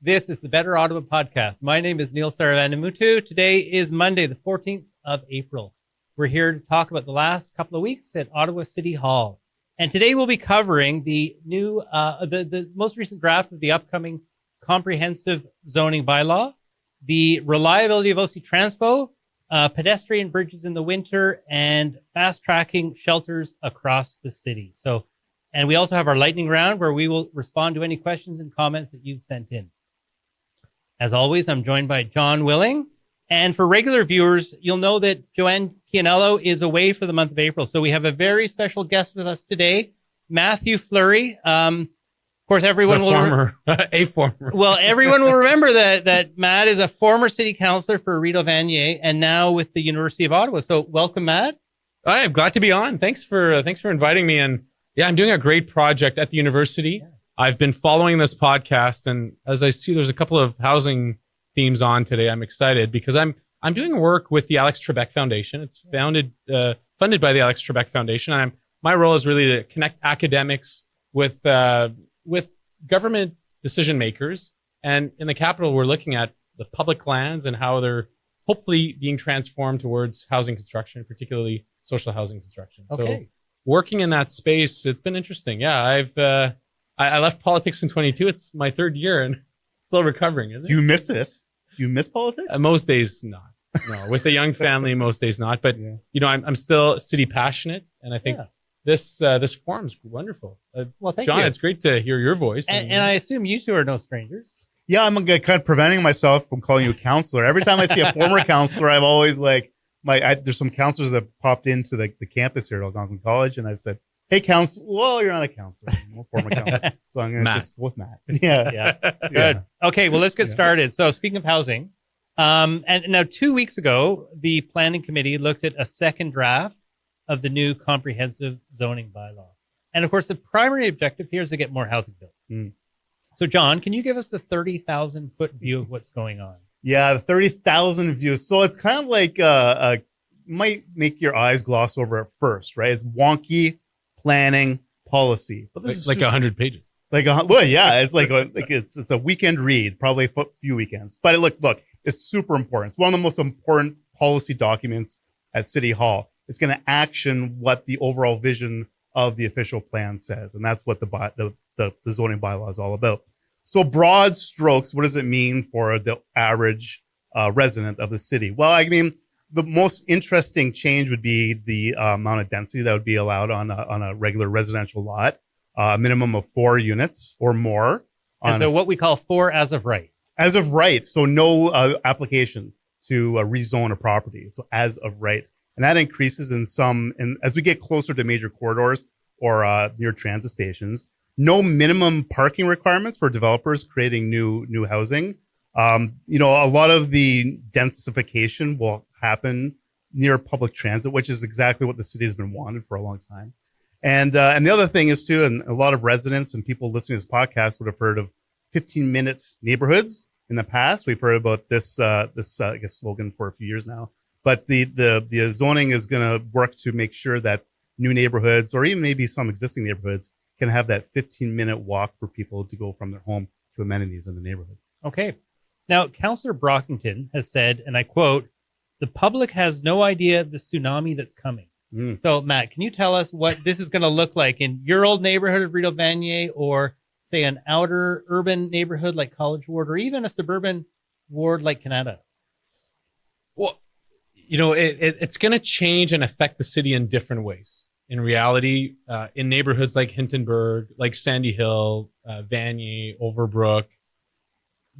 This is the Better Ottawa podcast. My name is Neil Saravandamutu. Today is Monday, the 14th of April. We're here to talk about the last couple of weeks at Ottawa City Hall. And today we'll be covering the new, the most recent draft of the upcoming comprehensive zoning bylaw, the reliability of OC Transpo, pedestrian bridges in the winter, and fast tracking shelters across the city. And we also have our lightning round where we will respond to any questions and comments that you've sent in. As always, I'm joined by John Willing. And for regular viewers, you'll know that Joanne Chianello is away for the month of April. So we have a very special guest with us today, Mathieu Fleury. Of course, everyone will remember. Well, everyone will remember that Matt is a former city councillor for Rideau Vanier and now with the University of Ottawa. So welcome, Matt. I'm glad to be on. Thanks for inviting me. And yeah, I'm doing a great project at the university. Yeah. I've been following this podcast, and as I see there's a couple of housing themes on today, I'm excited because I'm doing work with the Alex Trebek Foundation. It's funded by the Alex Trebek Foundation. And my role is really to connect academics with government decision makers. And in the capital, we're looking at the public lands and how they're hopefully being transformed towards housing construction, particularly social housing construction. Okay. So working in that space, it's been interesting. Yeah, I left politics in 22. It's my third year and still recovering, isn't it? You miss it? You miss politics? Most days not. No, with a young family, most days not. But you know, I'm still city passionate, and I think this forum's wonderful. Well, thank John, you. it's great to hear your voice. And I assume you two are no strangers. Yeah, I'm kind of preventing myself from calling you a counselor. Every time I see a former counselor, I'm always like, there's some counselors that popped into the campus here at Algonquin College, and I said, "Hey, counselor." Well, you're not a counselor. I'm a former counselor. So I'm going to just with Matt. Yeah. Good. Okay. Well, let's get started. So speaking of housing, and now 2 weeks ago, the planning committee looked at a second draft of the new comprehensive zoning bylaw. And of course, the primary objective here is to get more housing built. Mm. So John, can you give us the 30,000 foot view of what's going on? Yeah, the 30,000 views. So it's kind of like, might make your eyes gloss over at first, right? It's wonky planning policy, but this is like 100 pages. Well, yeah, it's it's a weekend read, probably a few weekends. But look, it's super important. It's one of the most important policy documents at City Hall. It's going to action what the overall vision of the official plan says, and that's what the zoning bylaw is all about. So, broad strokes, what does it mean for the average resident of the city? Well, I mean, the most interesting change would be the amount of density that would be allowed on a regular residential lot, a minimum of 4 units or more. So what we call 4 as of right. As of right. So no application to rezone a property. So as of right. And that increases as we get closer to major corridors or near transit stations. No minimum parking requirements for developers creating new housing. A lot of the densification will happen near public transit, which is exactly what the city has been wanted for a long time. And the other thing is too, and a lot of residents and people listening to this podcast would have heard of 15-minute neighborhoods in the past. We've heard about this I guess slogan for a few years now. But the zoning is going to work to make sure that new neighborhoods or even maybe some existing neighborhoods can have that 15-minute walk for people to go from their home to amenities in the neighborhood. Okay. Now, Councillor Brockington has said, and I quote, "The public has no idea the tsunami that's coming." Mm. So, Matt, can you tell us what this is going to look like in your old neighborhood of Rideau Vanier, or say an outer urban neighborhood like College Ward, or even a suburban ward like Canada? Well, it's going to change and affect the city in different ways. In reality, in neighborhoods like Hintonburg, like Sandy Hill, Vanier, Overbrook,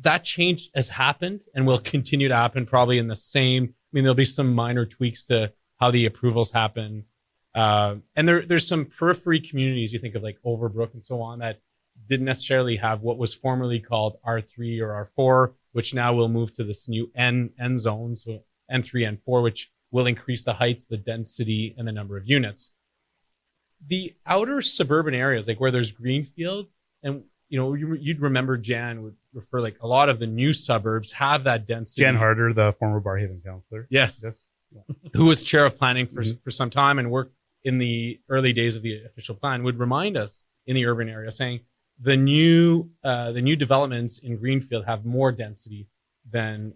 that change has happened and will continue to happen probably in the same. I mean, there'll be some minor tweaks to how the approvals happen. And there's some periphery communities, you think of like Overbrook and so on, that didn't necessarily have what was formerly called R3 or R4, which now will move to this new N zone, so N3, N4, which will increase the heights, the density, and the number of units. The outer suburban areas, like where there's greenfield, and you'd remember Jan would refer, like a lot of the new suburbs have that density. Jan Harder, the former Barhaven councillor. Yes. Yeah. Who was chair of planning for some time and worked in the early days of the official plan, would remind us in the urban area saying, the new developments in Greenfield have more density than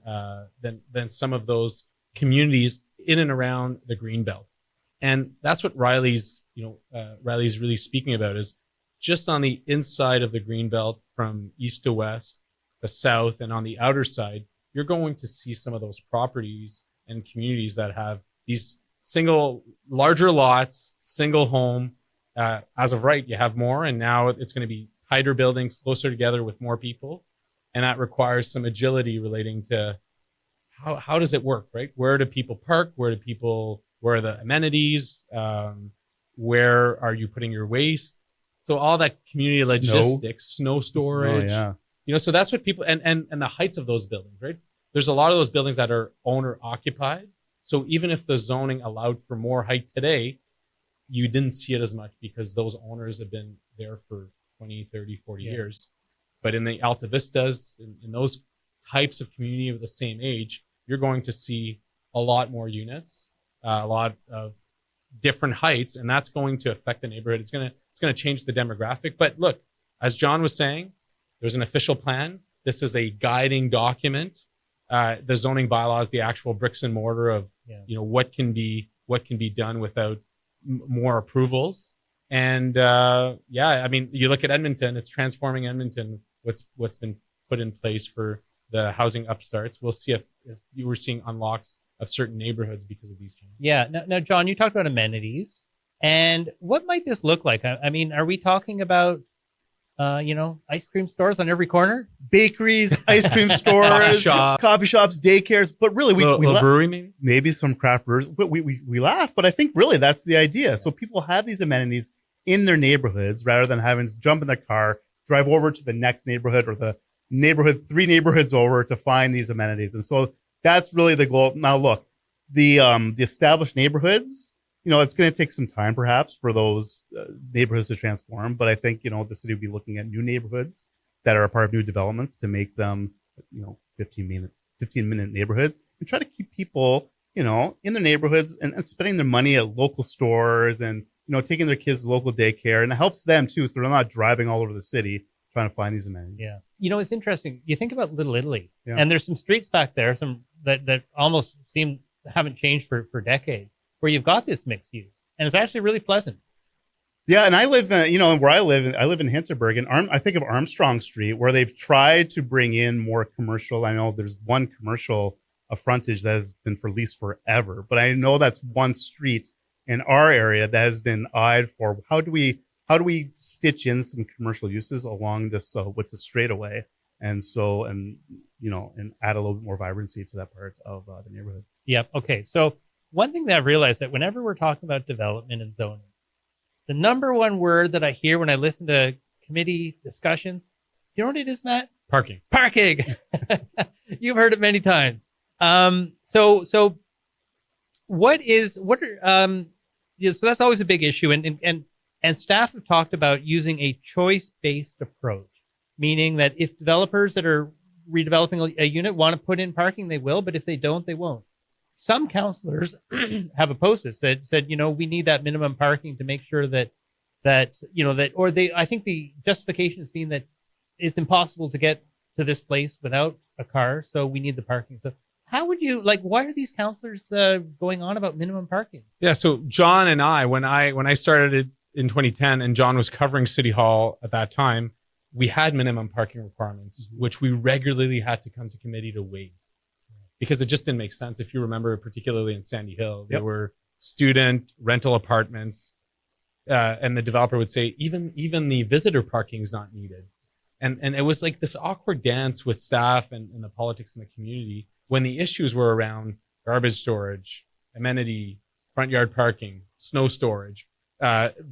some of those communities in and around the Greenbelt. And that's what Riley's really speaking about, is just on the inside of the Greenbelt from east to west, to south, and on the outer side, you're going to see some of those properties and communities that have these larger lots, single home. As of right, you have more, and now it's going to be tighter buildings closer together with more people. And that requires some agility relating to how does it work, right? Where do people park? Where are the amenities? Where are you putting your waste? So all that community logistics, snow storage. Oh, yeah. So that's what people, and the heights of those buildings, right? There's a lot of those buildings that are owner occupied. So even if the zoning allowed for more height today, you didn't see it as much because those owners have been there for 20, 30, 40 years. But in the Alta Vistas, in those types of community of the same age, you're going to see a lot more units, a lot of different heights, and that's going to affect the neighborhood. It's going to change the demographic. But look, as John was saying, there's an official plan. This is a guiding document. The zoning bylaw is the actual bricks and mortar of what can be done without more approvals. And I mean, you look at Edmonton, it's transforming Edmonton. What's been put in place for the housing upstarts. We'll see if you were seeing unlocks of certain neighborhoods because of these changes. Yeah. Now, John, you talked about amenities, and what might this look like? I mean, are we talking about ice cream stores on every corner? Bakeries, ice cream stores, coffee shops, daycares. But really, we brewery maybe some craft brewers. But we laugh, but I think really that's the idea. So people have these amenities in their neighborhoods rather than having to jump in their car, drive over to the next neighborhood or the neighborhood 3 neighborhoods over to find these amenities. And so that's really the goal. Now, look, the established neighborhoods, it's going to take some time perhaps for those neighborhoods to transform. But I think, the city would be looking at new neighborhoods that are a part of new developments to make them, 15-minute neighborhoods, and try to keep people, in their neighborhoods and spending their money at local stores and, taking their kids to local daycare. And it helps them too. So they're not driving all over the city trying to find these amenities. Yeah. It's interesting. You think about Little Italy, and there's some streets back there, some that almost haven't changed for decades, where you've got this mixed use, and it's actually really pleasant. Yeah, and I live in, where I live in Hinterberg, and I think of Armstrong Street, where they've tried to bring in more commercial. I know there's one commercial frontage that has been for lease forever, but I know that's one street in our area that has been eyed for how do we stitch in some commercial uses along this what's a straightaway, and add a little bit more vibrancy to that part of the neighborhood. Yep. Okay. So one thing that I've realized, that whenever we're talking about development and zoning, the number one word that I hear when I listen to committee discussions, you know what it is, Matt? Parking. You've heard it many times. So that's always a big issue. And staff have talked about using a choice-based approach, meaning that if developers that are redeveloping a unit want to put in parking, they will, but if they don't, they won't. Some councillors have opposed this, that said, we need that minimum parking to make sure that I think the justification has been that it's impossible to get to this place without a car, so we need the parking. So how would you, why are these councillors going on about minimum parking? Yeah, so John and I, when I started in 2010 and John was covering City Hall at that time, we had minimum parking requirements, which we regularly had to come to committee to waive, because it just didn't make sense. If you remember, particularly in Sandy Hill, there were student rental apartments, and the developer would say, even the visitor parking is not needed. And it was like this awkward dance with staff and the politics in the community when the issues were around garbage storage, amenity, front yard parking, snow storage,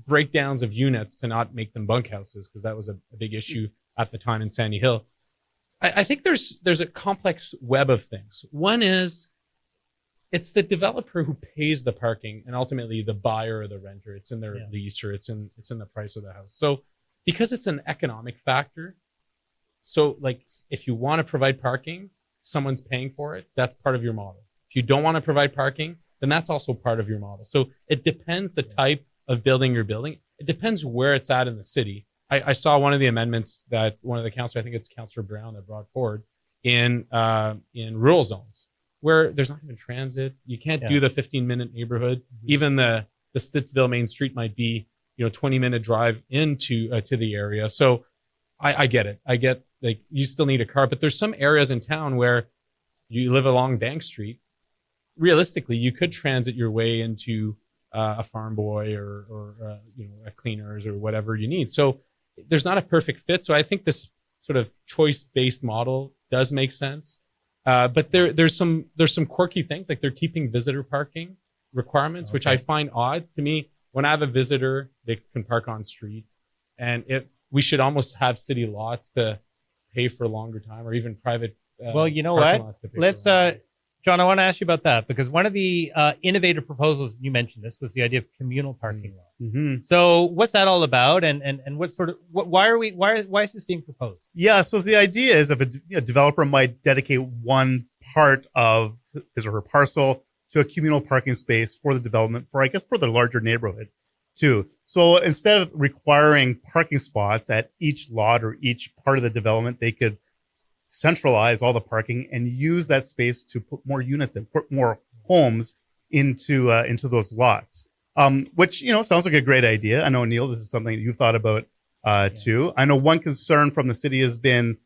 breakdowns of units to not make them bunkhouses, because that was a big issue at the time in Sandy Hill. I think there's a complex web of things. One is, it's the developer who pays the parking, and ultimately the buyer or the renter. It's in their lease, or it's in the price of the house. So because it's an economic factor, so if you want to provide parking, someone's paying for it. That's part of your model. If you don't want to provide parking, then that's also part of your model. So it depends the type of building you're building. It depends where it's at in the city. I saw one of the amendments that one of the councillors, I think it's Councillor Brown, that brought forward in rural zones where there's not even transit. You can't do the 15-minute neighborhood. Even the Stittsville Main Street might be, 20-minute drive into to the area. So I get it. I get, like, you still need a car, but there's some areas in town where you live along Bank Street. Realistically, you could transit your way into a Farm Boy or a Cleaners or whatever you need. So there's not a perfect fit. So I think this sort of choice-based model does make sense. But there's some quirky things, like they're keeping visitor parking requirements, which I find odd. To me, when I have a visitor, they can park on street, and we should almost have city lots to pay for a longer time, or even private. Well, you know what? Let's, John, I want to ask you about that, because one of the innovative proposals, you mentioned this, was the idea of communal parking lots. Mm-hmm. So what's that all about? And what sort of, why is this being proposed? Yeah. So the idea is, if a developer might dedicate one part of his or her parcel to a communal parking space for the development, for the larger neighborhood too. So instead of requiring parking spots at each lot or each part of the development, they could centralize all the parking and use that space to put more units in, put more homes into those lots. Which, sounds like a great idea. I know, Neil, this is something that you've thought about too. I know one concern from the city has been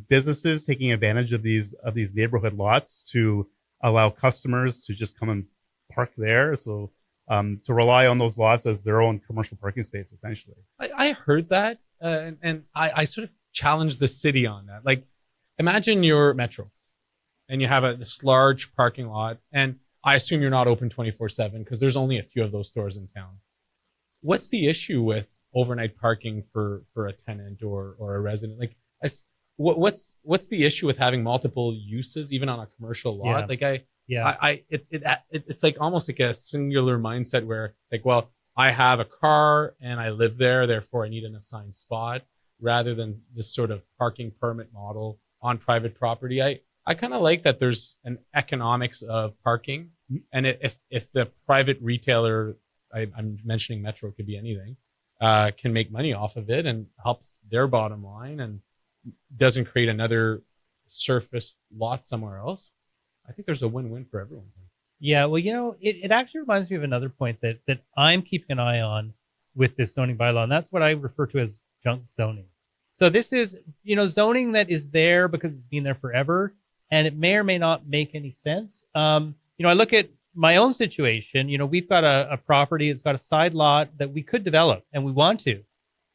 businesses taking advantage of these neighborhood lots to allow customers to just come and park there. So to rely on those lots as their own commercial parking space, essentially. I heard that, and I sort of challenged the city on that. Like, imagine you're Metro and you have this large parking lot, and I assume you're not open 24/7 because there's only a few of those stores in town. What's the issue with overnight parking for a tenant or a resident? Like, what's the issue with having multiple uses even on a commercial lot? It's like almost like a singular mindset where, like, well, I have a car and I live there, therefore I need an assigned spot, rather than this sort of parking permit model on private property. I kind of like that there's an economics of parking, and if the private retailer, I'm mentioning Metro, could be anything, can make money off of it and helps their bottom line and doesn't create another surface lot somewhere else, I think there's a win-win for everyone. Yeah, well, it actually reminds me of another point that I'm keeping an eye on with this zoning bylaw, and that's what I refer to as junk zoning. So this is, zoning that is there because it's been there forever, and it may or may not make any sense. I look at my own situation. We've got a property. It's got a side lot that we could develop, and we want to,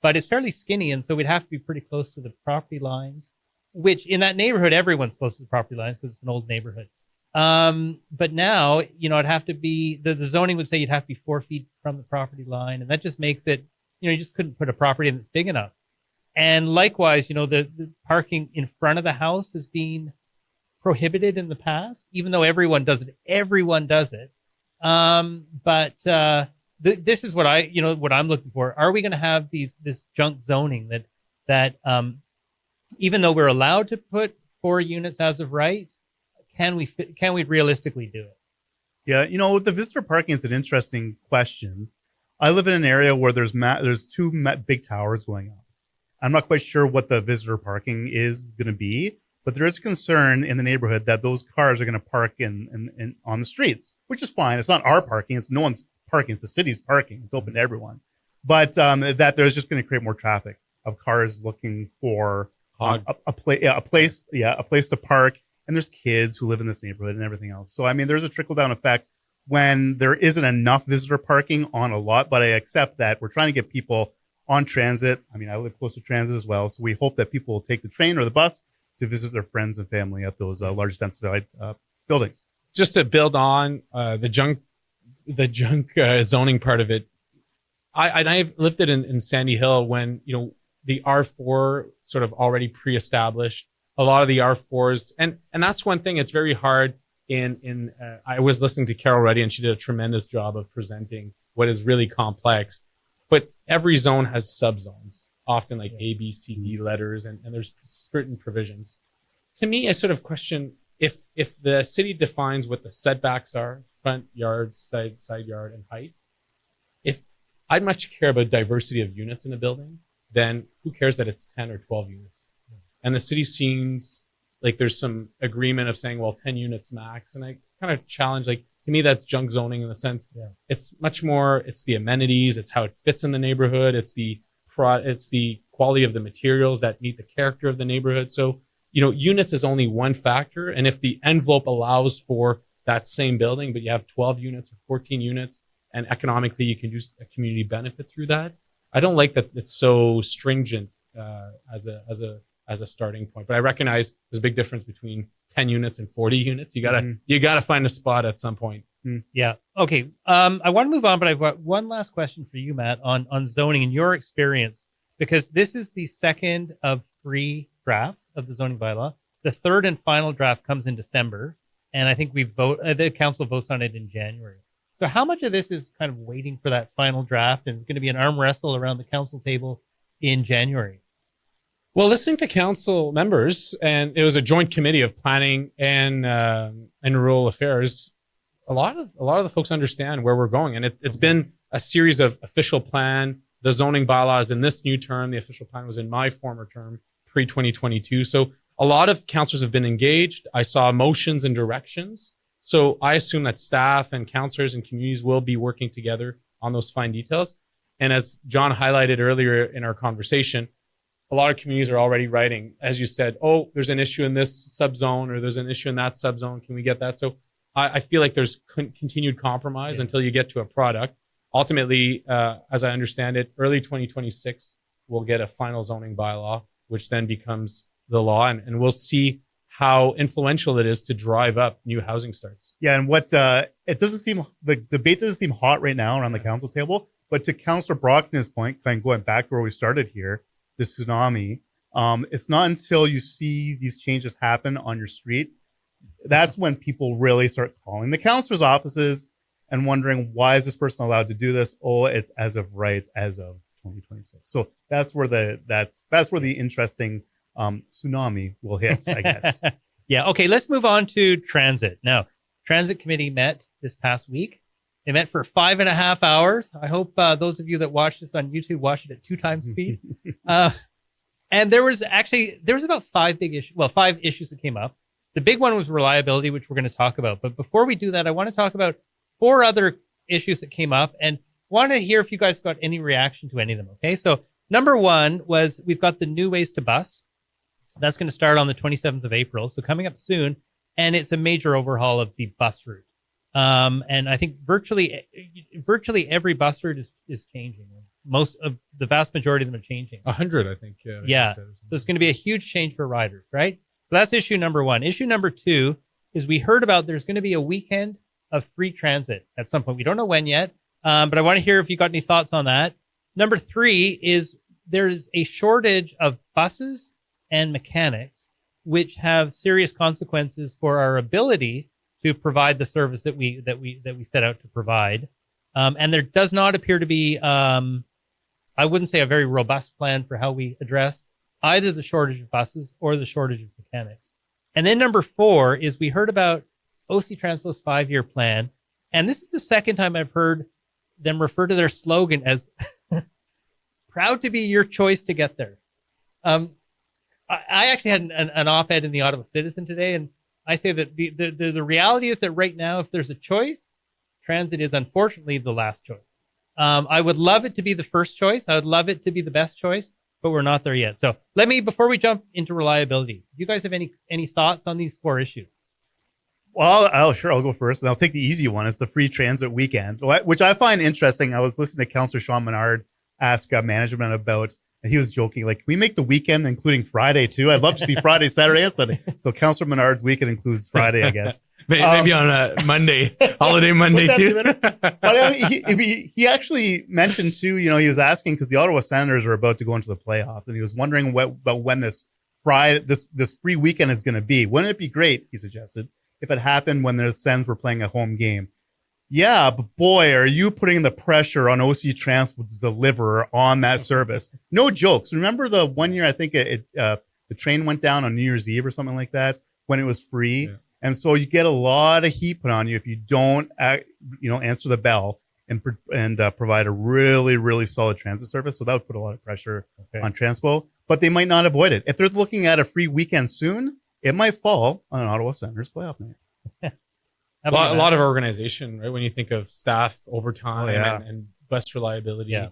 but it's fairly skinny, and so we'd have to be pretty close to the property lines, which in that neighborhood, everyone's close to the property lines because it's an old neighborhood. But now, it'd have to be, the zoning would say you'd have to be 4 feet from the property line, and that just makes it, you just couldn't put a property in that's big enough. And likewise, the parking in front of the house has been prohibited in the past, even though everyone does it. This is what what I'm looking for. Are we going to have this junk zoning that even though we're allowed to put 4 units as of right, can we realistically do it? Yeah, the visitor parking is an interesting question. I live in an area where there's 2 big towers going up. I'm not quite sure what the visitor parking is going to be, but there is concern in the neighborhood that those cars are going to park in on the streets, which is fine. It's not our parking. It's no one's parking. It's the city's parking. It's open to everyone. But that there's just going to create more traffic of cars looking for a place to park. And there's kids who live in this neighborhood and everything else. So, there's a trickle down effect when there isn't enough visitor parking on a lot, but I accept that we're trying to get people on transit. I live close to transit as well. So we hope that people will take the train or the bus to visit their friends and family at those large densified buildings. Just to build on the junk zoning part of it, I've lived it in Sandy Hill when, the R4 sort of already pre-established. A lot of the R4s, and that's one thing. It's very hard I was listening to Carol Ruddy, and she did a tremendous job of presenting what is really complex. But every zone has subzones, often like A, B, C, D letters, and there's certain provisions. To me, I sort of question if the city defines what the setbacks are, front yard, side yard, and height. If I'd much care about diversity of units in a building, then who cares that it's 10 or 12 units? And the city seems like there's some agreement of saying, well, 10 units max. And I kind of challenge, like, to me, that's junk zoning in the sense it's much more, it's the amenities, it's how it fits in the neighborhood, it's the quality of the materials that meet the character of the neighborhood. So, units is only one factor. And if the envelope allows for that same building, but you have 12 units or 14 units, and economically you can use a community benefit through that, I don't like that it's so stringent as a starting point. But I recognize there's a big difference between 10 units and 40 units. You gotta find a spot at some point. Yeah. Okay. I want to move on, but I've got one last question for you, Matt, on zoning and your experience, because this is the second of 3 drafts of the zoning bylaw. The third and final draft comes in December, and I think the council votes on it in January. So how much of this is kind of waiting for that final draft, and it's going to be an arm wrestle around the council table in January? Well, listening to council members, and it was a joint committee of planning and rural affairs, a lot of the folks understand where we're going. And it's been a series of official plan. The zoning bylaws in this new term, the official plan was in my former term, pre-2022. So a lot of councillors have been engaged. I saw motions and directions. So I assume that staff and councillors and communities will be working together on those fine details. And as John highlighted earlier in our conversation, a lot of communities are already writing, as you said, oh, there's an issue in this subzone or there's an issue in that subzone. Can we get that? So I feel like there's continued compromise until you get to a product. Ultimately, as I understand it, early 2026, we'll get a final zoning bylaw, which then becomes the law. And we'll see how influential it is to drive up new housing starts. Yeah, and it doesn't seem, the debate doesn't seem hot right now around the council table, but to Councillor Brockman's point, kind of going back to where we started here, the tsunami, it's not until you see these changes happen on your street, that's when people really start calling the councillors' offices and wondering, why is this person allowed to do this? Oh, it's as of right, as of 2026. So that's where the interesting tsunami will hit, I guess. Yeah. Okay. Let's move on to transit. Now, transit committee met this past week. They met for 5.5 hours. I hope those of you that watch this on YouTube watch it at 2 times speed. And there was about 5 issues that came up. The big one was reliability, which we're going to talk about. But before we do that, I want to talk about 4 other issues that came up and want to hear if you guys got any reaction to any of them. Okay. So number 1 was we've got the new ways to bus. That's going to start on the 27th of April. So coming up soon. And it's a major overhaul of the bus route. And I think virtually every bus route is changing. The vast majority of them are changing. 100, I think. Yeah. So it's going to be a huge change for riders, right? So that's issue number 1. Issue number 2 is we heard about there's going to be a weekend of free transit at some point. We don't know when yet, but I want to hear if you got any thoughts on that. Number 3 is there's a shortage of buses and mechanics, which have serious consequences for our ability to provide the service that we set out to provide. And there does not appear to be, I wouldn't say a very robust plan for how we address either the shortage of buses or the shortage of mechanics. And then number 4 is we heard about OC Transpo's 5-year plan. And this is the second time I've heard them refer to their slogan as proud to be your choice to get there. I actually had an op-ed in the Ottawa Citizen today, and I say that the reality is that right now, if there's a choice, transit is unfortunately the last choice. I would love it to be the first choice. I would love it to be the best choice, but we're not there yet. So before we jump into reliability, do you guys have any thoughts on these 4 issues? Well, I'll go first, and I'll take the easy one. It's the free transit weekend, which I find interesting. I was listening to Councillor Sean Menard ask management about, and he was joking, like, can we make the weekend including Friday too? I'd love to see Friday, Saturday, and Sunday. So Councillor Menard's weekend includes Friday, I guess. Maybe on a Monday, holiday Monday too. But he actually mentioned too, he was asking because the Ottawa Senators are about to go into the playoffs, and he was wondering about when this free weekend is going to be. Wouldn't it be great, he suggested, if it happened when the Sens were playing a home game? Yeah, but boy, are you putting the pressure on OC Transpo to deliver on that service. No jokes. Remember the one year, I think the train went down on New Year's Eve or something like that when it was free. Yeah. And so you get a lot of heat put on you if you don't, answer the bell and provide a really, really solid transit service. So that would put a lot of pressure on Transpo, but they might not avoid it. If they're looking at a free weekend soon, it might fall on Ottawa Senators playoff night. A lot of organization, right? When you think of staff overtime and bus reliability. Yeah.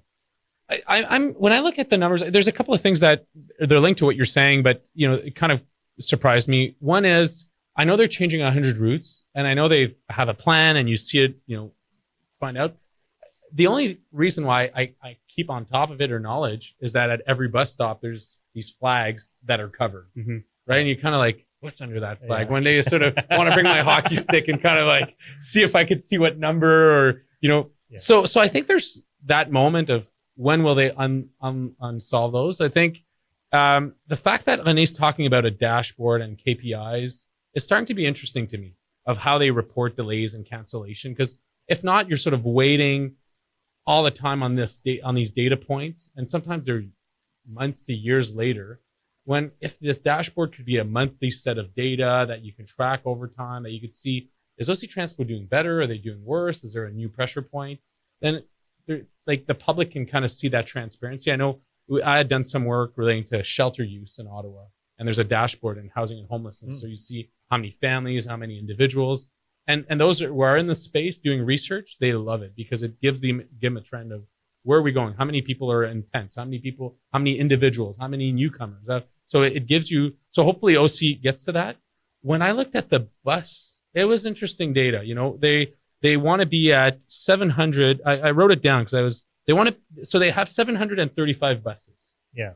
I'm when I look at the numbers, there's a couple of things that they're linked to what you're saying, but it kind of surprised me. One is I know they're changing 100 routes, and I know they have a plan, and you see it, find out. The only reason why I keep on top of it or knowledge is that at every bus stop, there's these flags that are covered, right? And you kind of like, what's under that flag? One day you sort of want to bring my hockey stick and kind of like see if I could see what number or, So I think there's that moment of when will they unsolve those? I think the fact that René's talking about a dashboard and KPIs is starting to be interesting to me of how they report delays and cancellation. Because if not, you're sort of waiting all the time on these data points, and sometimes they're months to years later. When if this dashboard could be a monthly set of data that you can track over time, that you could see, is OC Transpo doing better? Are they doing worse? Is there a new pressure point? Then like the public can kind of see that transparency. I know I had done some work relating to shelter use in Ottawa, and there's a dashboard in housing and homelessness. So you see how many families, how many individuals, and those who are in the space doing research, they love it because it gives them a trend of where are we going? How many people are in tents? How many individuals? How many newcomers? So it gives you, so hopefully OC gets to that. When I looked at the bus, it was interesting data. They want to be at 700. I wrote it down because so they have 735 buses. Yeah.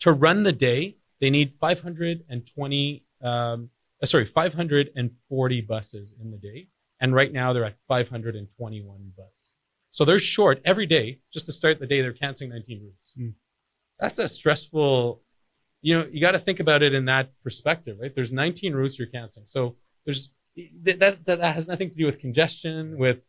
To run the day, they need 540 buses in the day. And right now they're at 521 buses. So they're short every day. Just to start the day, they're canceling 19 routes. That's a stressful, you got to think about it in that perspective, right? There's 19 routes you're canceling. So there's that has nothing to do with congestion, with,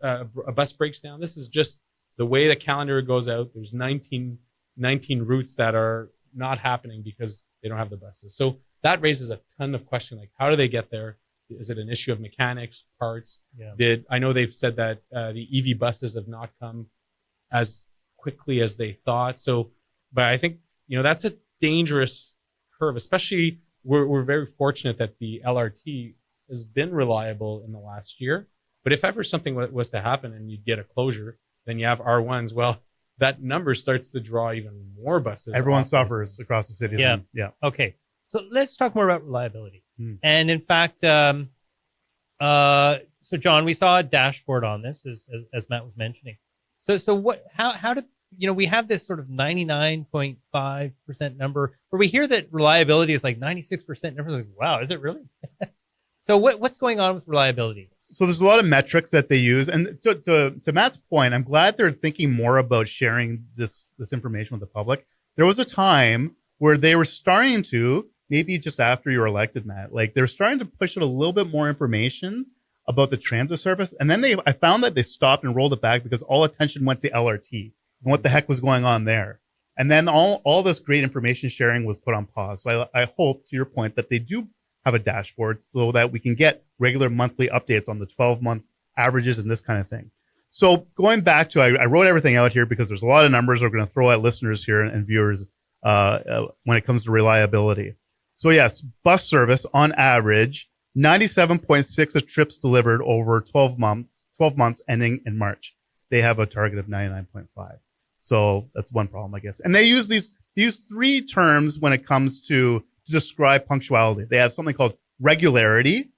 a bus breaks down. This is just the way the calendar goes out. There's 19 routes that are not happening because they don't have the buses. So that raises a ton of questions, like how do they get there? Is it an issue of mechanics, parts? Yeah. I know they've said that the EV buses have not come as quickly as they thought. So, but I think, that's a dangerous curve, especially we're very fortunate that the LRT has been reliable in the last year. But if ever something was to happen and you get a closure, then you have R1s. Well, that number starts to draw even more buses. Everyone suffers across the city. Yeah. Yeah. Okay. So let's talk more about reliability. And in fact, so John, we saw a dashboard on this as Matt was mentioning. So how did, we have this sort of 99.5% number where we hear that reliability is like 96%. And everyone's like, wow, is it really? So what's going on with reliability? So there's a lot of metrics that they use. And to Matt's point, I'm glad they're thinking more about sharing this information with the public. There was a time where they were starting to, maybe just after you were elected, Matt, like they're starting to push out a little bit more information about the transit service. And then I found that they stopped and rolled it back because all attention went to LRT and what the heck was going on there. And then all this great information sharing was put on pause. So I hope, to your point, that they do have a dashboard so that we can get regular monthly updates on the 12-month averages and this kind of thing. So going back to, I wrote everything out here because there's a lot of numbers we're going to throw at listeners here and viewers when it comes to reliability. So yes, bus service on average, 97.6 of trips delivered over 12 months ending in March. They have a target of 99.5. So that's one problem, I guess. And they use these three terms when it comes to describe punctuality. They have something called regularity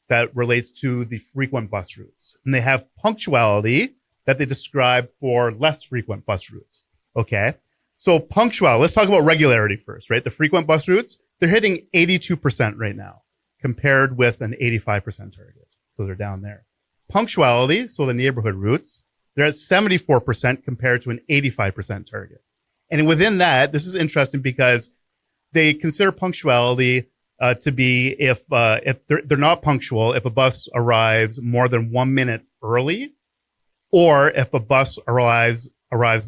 that relates to the frequent bus routes. And they have punctuality that they describe for less frequent bus routes. Okay. So punctuality, let's talk about regularity first, right? The frequent bus routes, they're hitting 82% right now compared with an 85% target. So they're down there. Punctuality, so the neighborhood routes, they're at 74% compared to an 85% target. And within that, this is interesting because they consider punctuality to be if they're not punctual, if a bus arrives more than 1 minute early, or if a bus arrives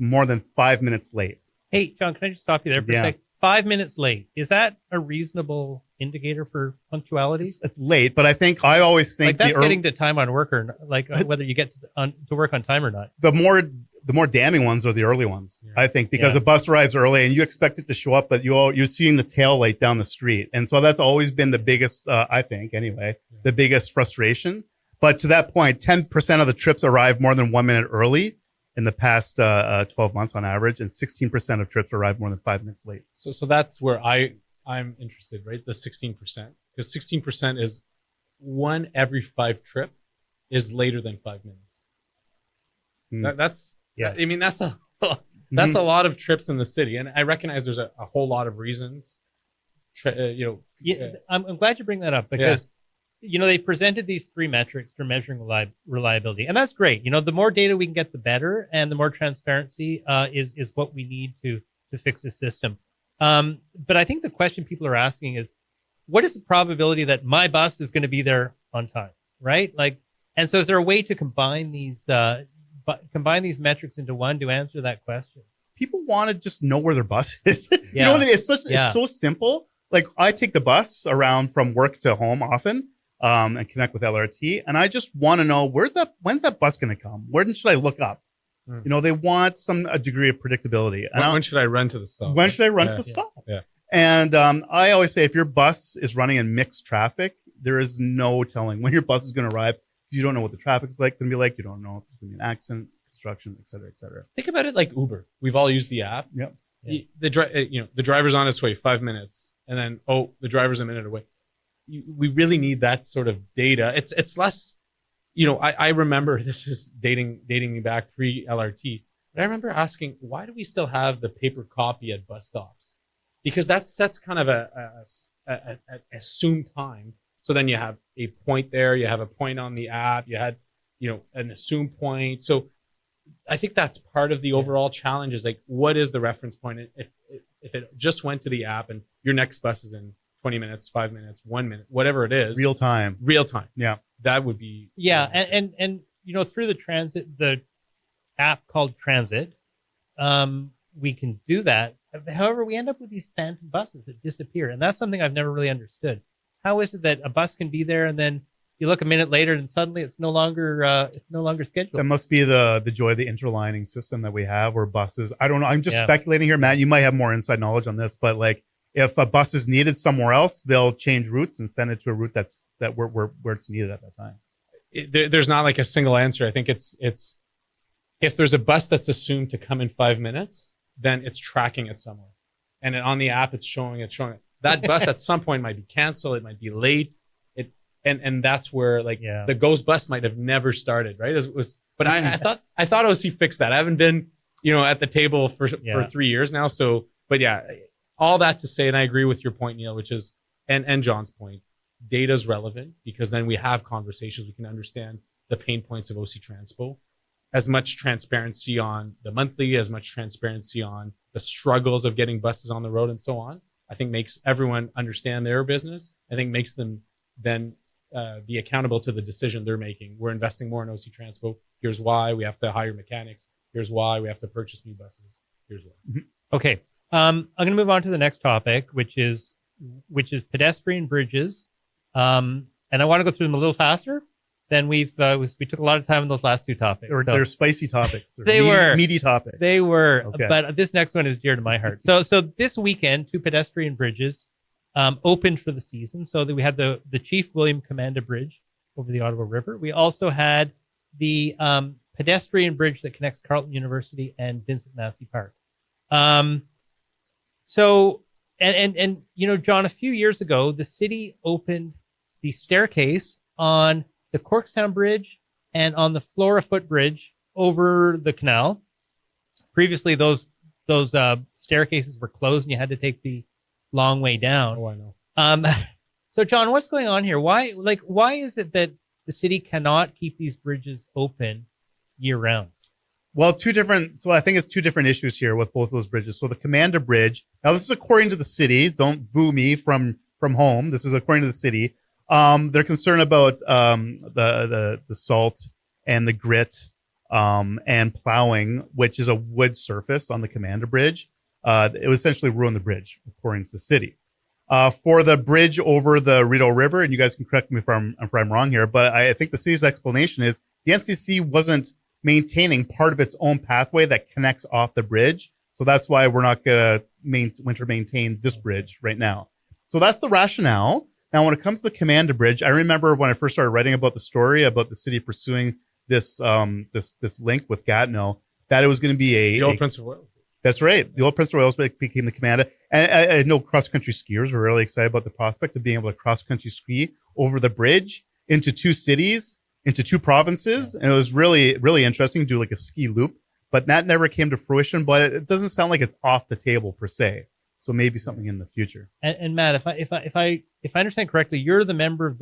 more than 5 minutes late. Hey, John, can I just stop you there for a sec? 5 minutes late. Is that a reasonable indicator for punctuality? It's late, but I always think Like that's getting to time on work or like whether you get to work on time or not. the more damning ones are the early ones, Yeah. I think, because Yeah. a bus arrives early and you expect it to show up, but you're seeing the tail light down the street. And so that's always been the biggest, I think anyway, the biggest frustration. But to that point, 10% of the trips arrive more than 1 minute early in the past 12 months on average, and 16% of trips arrive more than 5 minutes late. So that's where I'm interested, right? The 16%, because 16% is 1 every 5 trip is later than 5 minutes. Mm. That's Yeah. I mean, that's a lot of trips in the city, and I recognize there's a whole lot of reasons. Yeah, I'm glad you bring that up because they presented these 3 metrics for measuring reliability, and that's great. The more data we can get, the better, and the more transparency is what we need to fix the system. But I think the question people are asking is, what is the probability that my bus is going to be there on time, right? And so is there a way to combine these metrics into one to answer that question? People want to just know where their bus is. You Yeah. know what I mean? It's Yeah. so simple. Like I take the bus around from work to home often, and connect with LRT. And I just want to know when's that bus going to come? When should I look up? They want a degree of predictability. And when should I run to the stop? when should I run to Yeah. the stop? Yeah. And I always say if your bus is running in mixed traffic, there is no telling when your bus is going to arrive. You don't know what the traffic's going to be like. You don't know if there's going to be an accident, construction, et cetera, et cetera. Think about it like Uber. We've all used the app. Yep. Yeah. The driver's on his way, 5 minutes, and then the driver's a minute away. We really need that sort of data. It's less. I remember, this is dating me back pre-LRT, but I remember asking, why do we still have the paper copy at bus stops? Because that sets kind of a assumed time. So then you have a point there, you have a point on the app, you had, an assumed point. So I think that's part of the overall challenge is like, what is the reference point? If it just went to the app and your next bus is in 20 minutes, 5 minutes, 1 minute, whatever it is. Real time. Yeah. That would be. Yeah. And through the app called Transit, we can do that. However, we end up with these phantom buses that disappear. And that's something I've never really understood. How is it that a bus can be there and then you look a minute later and suddenly it's no longer scheduled? That must be the joy of the interlining system that we have, where buses, I don't know. I'm just speculating here, Matt. You might have more inside knowledge on this, but like if a bus is needed somewhere else, they'll change routes and send it to a route where it's needed at that time. There's not like a single answer. I think it's if there's a bus that's assumed to come in 5 minutes, then it's tracking it somewhere. And on the app, it's showing it. That bus at some point might be canceled. It might be late. And that's where the ghost bus might have never started, right? But I thought OC fixed that. I haven't been, at the table for 3 years now. So, but yeah, all that to say, and I agree with your point, Neil, which is, and John's point, data is relevant because then we have conversations. We can understand the pain points of OC Transpo. As much transparency on the monthly, as much transparency on the struggles of getting buses on the road and so on, I think makes everyone understand their business. I think makes them then be accountable to the decision they're making. We're investing more in OC Transpo. Here's why we have to hire mechanics. Here's why we have to purchase new buses. Here's why. Okay. I'm going to move on to the next topic, which is pedestrian bridges. And I want to go through them a little faster than we took a lot of time on those last 2 topics. They're spicy topics. They were meaty topics. They were, Okay. But this next one is dear to my heart. So this weekend, 2 pedestrian bridges opened for the season. So that we had the Chief William Commanda Bridge over the Ottawa River. We also had the pedestrian bridge that connects Carleton University and Vincent Massey Park. So John, a few years ago, the city opened the staircase on the Corkstown Bridge and on the Flora Footbridge over the canal. Previously, those staircases were closed and you had to take the long way down. Oh, I know. So John, what's going on here? Why is it that the city cannot keep these bridges open year round? Well, so I think it's 2 different issues here with both of those bridges. So the Commander Bridge, now this is according to the city. Don't boo me from home. This is according to the city. They're concerned about the salt and the grit and plowing, which is a wood surface on the Commander Bridge. It would essentially ruin the bridge, according to the city. For the bridge over the Rideau River, and you guys can correct me if I'm wrong here, but I think the city's explanation is the NCC wasn't maintaining part of its own pathway that connects off the bridge. So that's why we're not going to winter maintain this bridge right now. So that's the rationale. Now, when it comes to the Commanda Bridge, I remember when I first started writing about the story about the city pursuing this link with Gatineau, that it was going to be The old Prince of Wales. That's right. The old Prince of Wales became the Commanda. And I know cross-country skiers were really excited about the prospect of being able to cross-country ski over the bridge into two cities, into two provinces. And it was really, really interesting to do like a ski loop. But that never came to fruition. But it doesn't sound like it's off the table per se. So maybe something in the future. And Matt, if I understand correctly, you're a member of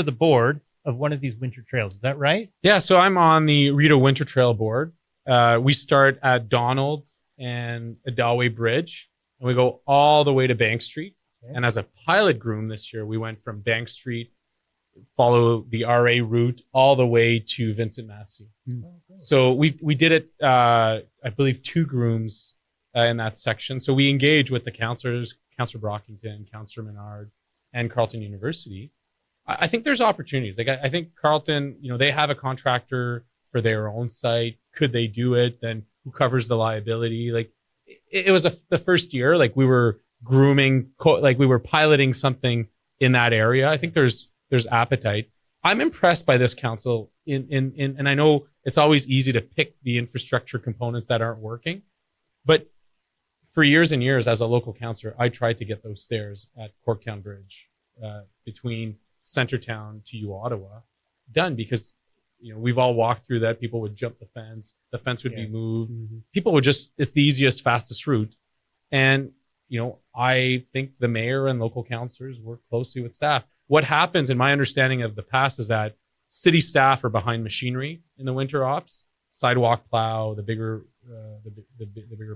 the board of one of these winter trails. Is that right? Yeah. So I'm on the Rideau Winter Trail board. We start at Donald and Adalway Bridge, and we go all the way to Bank Street. Okay. And as a pilot groom this year, we went from Bank Street, follow the RA route all the way to Vincent Massey. So we did it, I believe, 2 grooms in that section. So we engage with the councillors, Councillor Brockington, Councillor Menard, and Carleton University. I think there's opportunities. Like I think Carleton, they have a contractor for their own site. Could they do it? Then who covers the liability? Like it was the first year, like we were grooming, like we were piloting something in that area. I think there's appetite. I'm impressed by this council and I know it's always easy to pick the infrastructure components that aren't working, but for years and years as a local councillor, I tried to get those stairs at Corktown Bridge, between Centertown to Ottawa done because we've all walked through that. People would jump the fence would be moved. Mm-hmm. People would it's the easiest, fastest route. And, I think the mayor and local councillors work closely with staff. What happens in my understanding of the past is that city staff are behind machinery in the winter ops, sidewalk plow, the bigger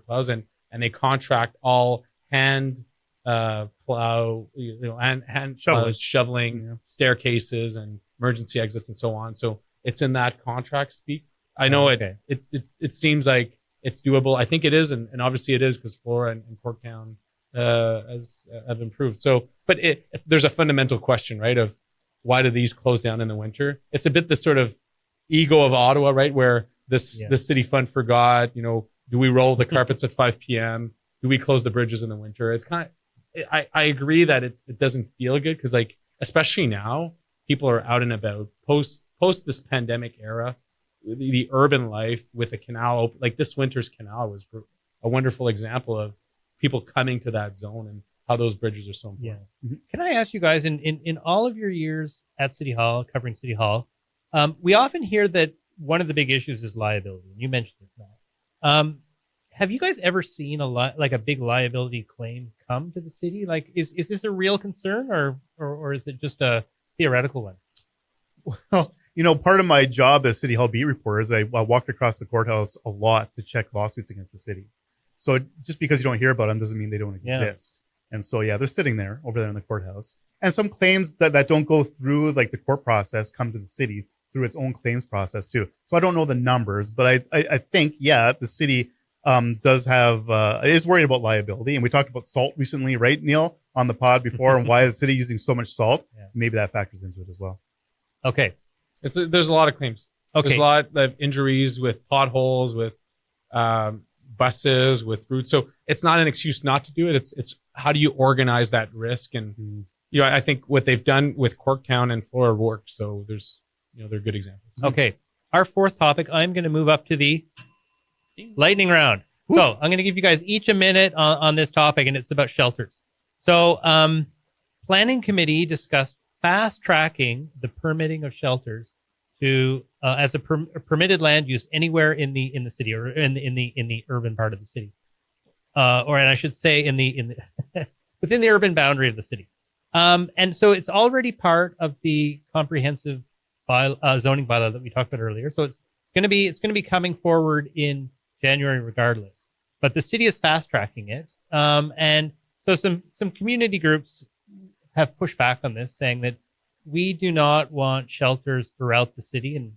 plows, and they contract all hand plow, and hand shoveling staircases and emergency exits and so on. So it's in that contract speak. I know it seems like it's doable. I think it is, and obviously it is because Flora and Corktown have improved. So, but there's a fundamental question, right? Of why do these close down in the winter? It's a bit the sort of ego of Ottawa, right? Where the city fund forgot. Do we roll the carpets at 5 p.m.? Do we close the bridges in the winter? It's kind of. I agree that it doesn't feel good because, like, especially now, people are out and about post this pandemic era. The urban life with the canal, like this winter's canal was a wonderful example of people coming to that zone and how those bridges are so important. Yeah. Can I ask you guys, in all of your years at City Hall, covering City Hall, we often hear that one of the big issues is liability. You mentioned this, Matt. Have you guys ever seen a big liability claim come to the city? Like, is this a real concern or is it just a theoretical one? Well, part of my job as City Hall beat reporter is I walked across the courthouse a lot to check lawsuits against the city. So just because you don't hear about them doesn't mean they don't exist. Yeah. And so, they're sitting there over there in the courthouse. And some claims that don't go through like the court process come to the city through its own claims process too. So I don't know the numbers, but I think, the city is worried about liability. And we talked about salt recently, right, Neil, on the pod before, and why is the city using so much salt? Yeah. Maybe that factors into it as well. Okay. There's a lot of claims. Okay. There's a lot of injuries with potholes, with buses, with routes. So it's not an excuse not to do it. It's how do you organize that risk? And I think what they've done with Corktown and Flora works. So there's they're good examples. Okay. Our fourth topic, I'm going to move up to the lightning round. Ooh. So I'm going to give you guys each a minute on this topic, and it's about shelters. So planning committee discussed fast tracking the permitting of shelters to as a permitted land use anywhere in the city or in the urban part of the city, and I should say in the within the urban boundary of the city. And so it's already part of the comprehensive zoning bylaw that we talked about earlier. So it's going to be coming forward in January regardless. But the city is fast tracking it, and so some community groups have pushed back on this, saying that we do not want shelters throughout the city, and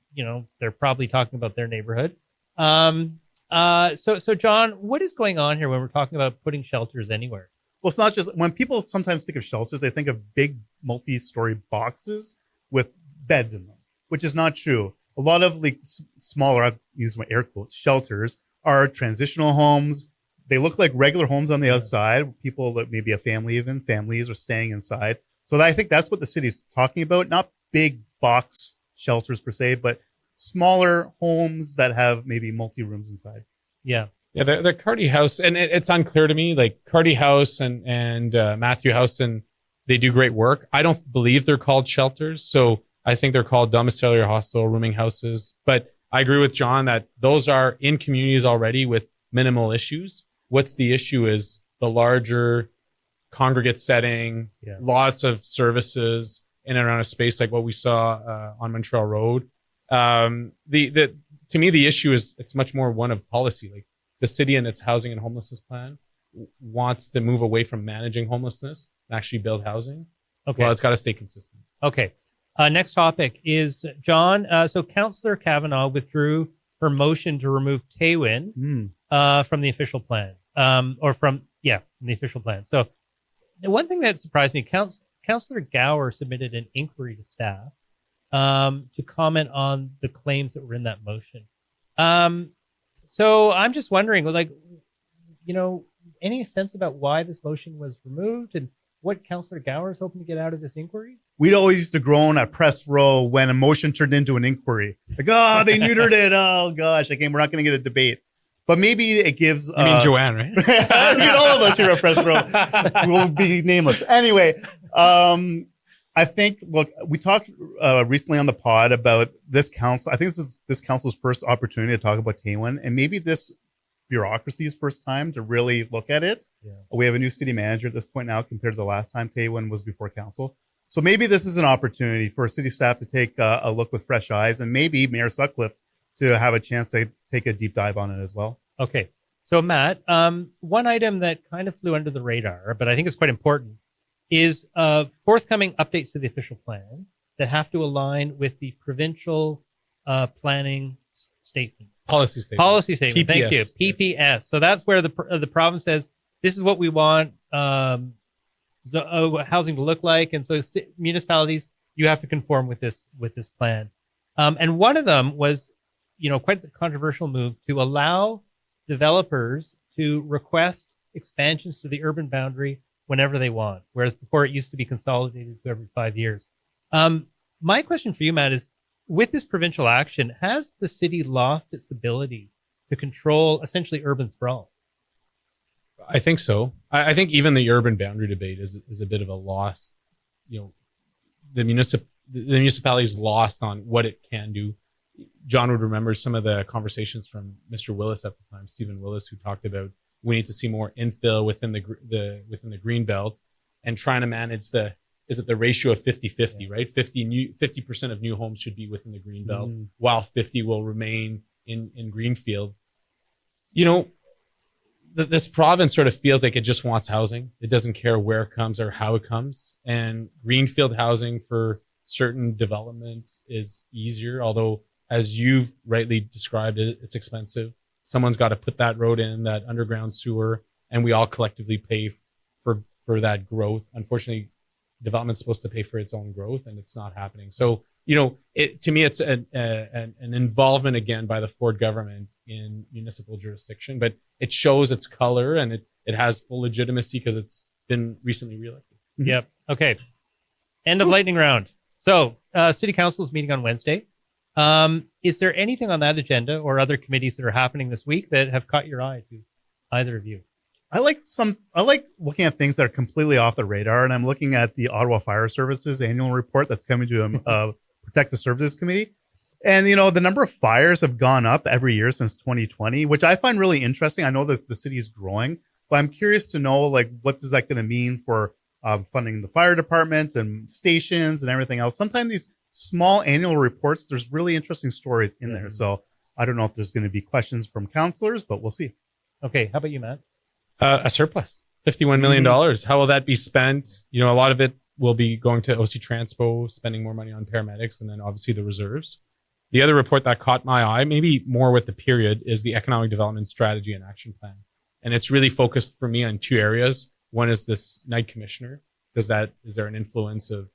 they're probably talking about their neighborhood. So John, what is going on here when we're talking about putting shelters anywhere? Well, it's not just when people sometimes think of shelters, they think of big multi-story boxes with beds in them, which is not true. A lot of like smaller, I've used my air quotes, shelters are transitional homes. They look like regular homes on the outside. People that maybe a family, even families are staying inside. So I think that's what the city's talking about. Not big box shelters per se, but smaller homes that have maybe multi-rooms inside. Yeah. Yeah, the Carty House, and it's unclear to me, like Carty House and Matthew House, and they do great work. I don't believe they're called shelters. So I think they're called domiciliary hostel rooming houses. But I agree with John that those are in communities already with minimal issues. What's the issue is the larger congregate setting, lots of services in and around a space like what we saw on Montreal Road. To me, the issue is it's much more one of policy. Like the city and its housing and homelessness plan wants to move away from managing homelessness and actually build housing. Okay. Well, it's got to stay consistent. Okay. Next topic is John. So Councillor Kavanaugh withdrew her motion to remove Taywin from the official plan, from the official plan. So one thing that surprised me, Councillor Gower submitted an inquiry to staff to comment on the claims that were in that motion. So I'm just wondering, like, any sense about why this motion was removed and what Councillor Gower is hoping to get out of this inquiry? We'd always used to groan at press row when a motion turned into an inquiry. Like, oh, they neutered it. Oh, gosh. Again, we're not going to get a debate. But maybe it gives... You mean Joanne, right? I mean, all of us here at press row will be nameless. Anyway, I think, look, we talked recently on the pod about this council. I think this is this council's first opportunity to talk about Taywin, and maybe this bureaucracy's first time to really look at it. Yeah. We have a new city manager at this point now compared to the last time Taywin was before council. So maybe this is an opportunity for city staff to take a look with fresh eyes, and maybe Mayor Sutcliffe to have a chance to take a deep dive on it as well. Okay. So Matt, one item that kind of flew under the radar, but I think it's quite important, is forthcoming updates to the official plan that have to align with the provincial planning statement. Policy statement. Policy statement. PPS. Thank you. PPS. Yes. So that's where the province says, this is what we want the housing to look like. And so municipalities, you have to conform with this plan. And one of them was, quite the controversial move to allow developers to request expansions to the urban boundary whenever they want, whereas before it used to be consolidated to every 5 years. My question for you, Matt, is with this provincial action, has the city lost its ability to control essentially urban sprawl? I think so. I think even the urban boundary debate is a bit of a lost, the municipality's lost on what it can do. John would remember some of the conversations from Mr. Willis at the time, Stephen Willis, who talked about we need to see more infill within the green belt and trying to manage the ratio of 50-50, right? 50% of new homes should be within the green belt, while 50 will remain in greenfield. This province sort of feels like it just wants housing. It doesn't care where it comes or how it comes. And greenfield housing for certain developments is easier, although as you've rightly described it, it's expensive. Someone's got to put that road in, that underground sewer, and we all collectively pay for that growth. Unfortunately, development's supposed to pay for its own growth, and it's not happening. So, to me, it's an involvement again by the Ford government in municipal jurisdiction, but it shows its color and it has full legitimacy because it's been recently reelected. Yep. Okay. End of lightning round. So, City Council is meeting on Wednesday. Is there anything on that agenda or other committees that are happening this week that have caught your eye to either of you? I like looking at things that are completely off the radar, and I'm looking at the Ottawa Fire Services annual report that's coming to a Protective Services Committee. And, the number of fires have gone up every year since 2020, which I find really interesting. I know that the city is growing, but I'm curious to know, what is that going to mean for funding the fire department and stations and everything else? Sometimes these small annual reports, there's really interesting stories in there. So I don't know if there's going to be questions from councillors, but we'll see. Okay. How about you, Matt? A surplus, $51 million. How will that be spent? A lot of it will be going to OC Transpo, spending more money on paramedics, and then obviously the reserves. The other report that caught my eye, maybe more with the period, is the Economic Development Strategy and Action Plan. And it's really focused for me on two areas. One is this night commissioner. Is there an influence of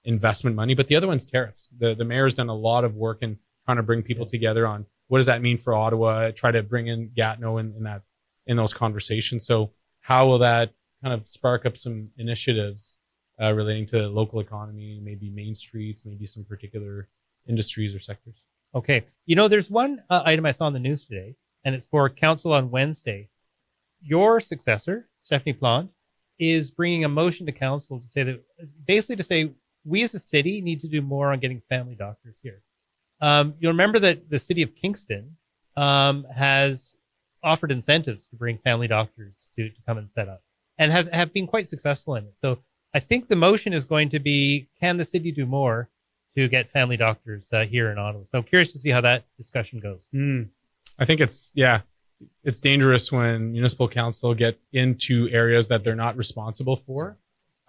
investment money? But the other one's tariffs. The mayor's done a lot of work in trying to bring people together on what does that mean for Ottawa, try to bring in Gatineau in those conversations. So how will that kind of spark up some initiatives relating to local economy, maybe main streets, maybe some particular industries or sectors? Okay. There's one item I saw in the news today, and it's for council on Wednesday. Your successor, Stephanie Plante, is bringing a motion to council to say we as a city need to do more on getting family doctors here. You'll remember that the city of Kingston has offered incentives to bring family doctors to come and set up, and have been quite successful in it. So I think the motion is going to be, can the city do more to get family doctors here in Ottawa? So I'm curious to see how that discussion goes. I think it's dangerous when municipal council get into areas that they're not responsible for.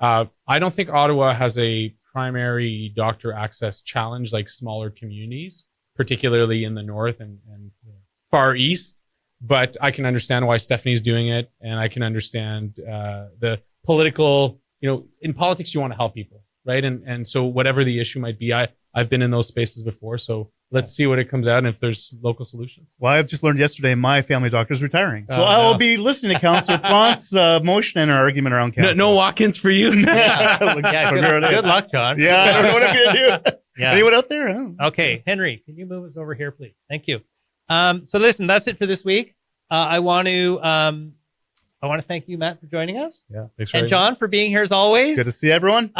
I don't think Ottawa has a primary doctor access challenge like smaller communities, particularly in the north and far east. But I can understand why Stephanie's doing it, and I can understand the political. In politics, you want to help people, right? And so whatever the issue might be, I've been in those spaces before. So let's see what it comes out and if there's local solutions. Well, I've just learned yesterday my family doctor is retiring. So I will be listening to Councillor Plante's motion and our argument around council. No walk-ins for you. Good luck, John. Yeah, I don't know what I'm going to do. Yeah. Anyone out there? Okay, Henry, can you move us over here, please? Thank you. So listen, that's it for this week. I want to thank you, Matt, for joining us. Yeah, thanks and John for being here as always. Good to see everyone.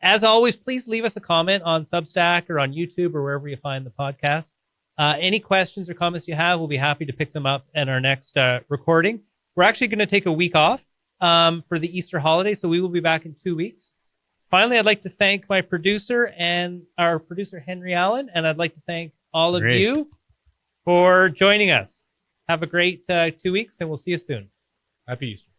As always, please leave us a comment on Substack or on YouTube or wherever you find the podcast. Any questions or comments you have, we'll be happy to pick them up in our next recording. We're actually going to take a week off for the Easter holiday, so we will be back in 2 weeks. Finally, I'd like to thank my producer and our producer, Henry Allen, and I'd like to thank all of you for joining us. Have a great 2 weeks, and we'll see you soon. Happy Easter.